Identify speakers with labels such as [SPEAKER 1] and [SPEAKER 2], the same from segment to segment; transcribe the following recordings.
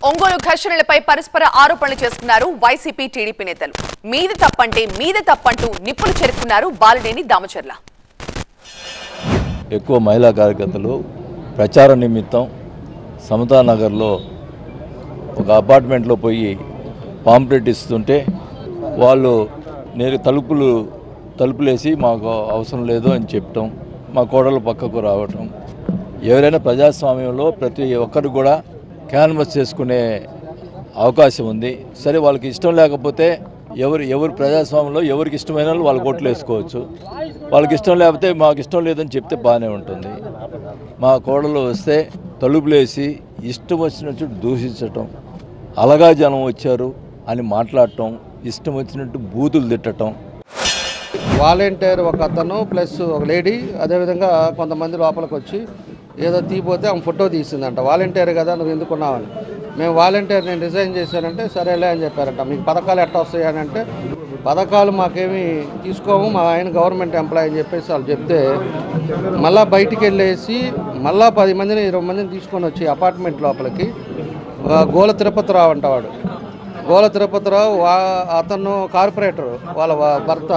[SPEAKER 1] ఒంగోలు ఘర్షణలపై పరస్పర ఆరోపణలు చేస్తున్నారు వైసీపీ టీడీపీ నేతలు. మీది తప్పంటే మీదే తప్పంటూ నిప్పులు చెరుకున్నారు బాలినేని దామచర్ల.
[SPEAKER 2] ఎక్కువ మహిళా కార్యకర్తలు ప్రచార నిమిత్తం సమతానగర్లో ఒక అపార్ట్మెంట్లో పోయి పాంప్లెట్ ఇస్తుంటే వాళ్ళు నేను తలుపులేసి మాకు అవసరం లేదు అని చెప్పటం, మా కోడలు పక్కకు రావటం. ఎవరైనా ప్రజాస్వామ్యంలో ప్రతి ఒక్కరు కూడా క్యాన్వస్ చేసుకునే అవకాశం ఉంది. సరే, వాళ్ళకి ఇష్టం లేకపోతే ఎవరు ప్రజాస్వామ్యంలో ఎవరికి ఇష్టమైన వాళ్ళు ఓట్లు వేసుకోవచ్చు. వాళ్ళకి ఇష్టం లేకపోతే మాకు ఇష్టం లేదని చెప్తే బాగానే ఉంటుంది. మా కోడలు వస్తే తలుపులేసి ఇష్టం వచ్చినట్టు దూషించటం, అలగా జనం వచ్చారు అని మాట్లాడటం, ఇష్టం వచ్చినట్టు బూతులు తిట్టడం.
[SPEAKER 3] వాలంటీర్ ఒక అతను ప్లస్ ఒక లేడీ, అదేవిధంగా కొంతమంది లోపలికి వచ్చి ఏదో తీపోతే ఆమె ఫోటో తీసిందంట. వాలంటీర్ కదా నువ్వు ఎందుకున్నావని. మేము వాలంటీర్ నేను రిజైన్ చేశానంటే సరేలే అని చెప్పారంట. మీకు పథకాలు ఎట్లా వస్తాయని అంటే పథకాలు మాకేమీ తీసుకోము, మా ఆయన గవర్నమెంట్ ఎంప్లాయీ అని చెప్పేసి వాళ్ళు చెప్తే మళ్ళీ బయటికి వెళ్ళేసి మళ్ళీ 10 మందిని 20 మందిని తీసుకొని వచ్చి అపార్ట్మెంట్ లోపలికి గోల తిరుపతిరావు అంట వాడు. గోల తిరుపతిరావు అతను కార్పొరేటర్ వాళ్ళ భర్త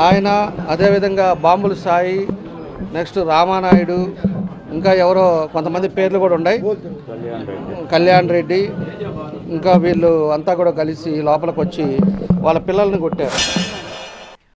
[SPEAKER 3] ఆయన, అదేవిధంగా బాంబుల సాయి, నెక్స్ట్ రామానాయుడు, ఇంకా ఎవరో కొంతమంది పేర్లు కూడా ఉన్నాయి, కళ్యాణ్ రెడ్డి, ఇంకా వీళ్ళు అంతా కూడా కలిసి లోపలికి వచ్చి వాళ్ళ పిల్లల్ని కొట్టారు.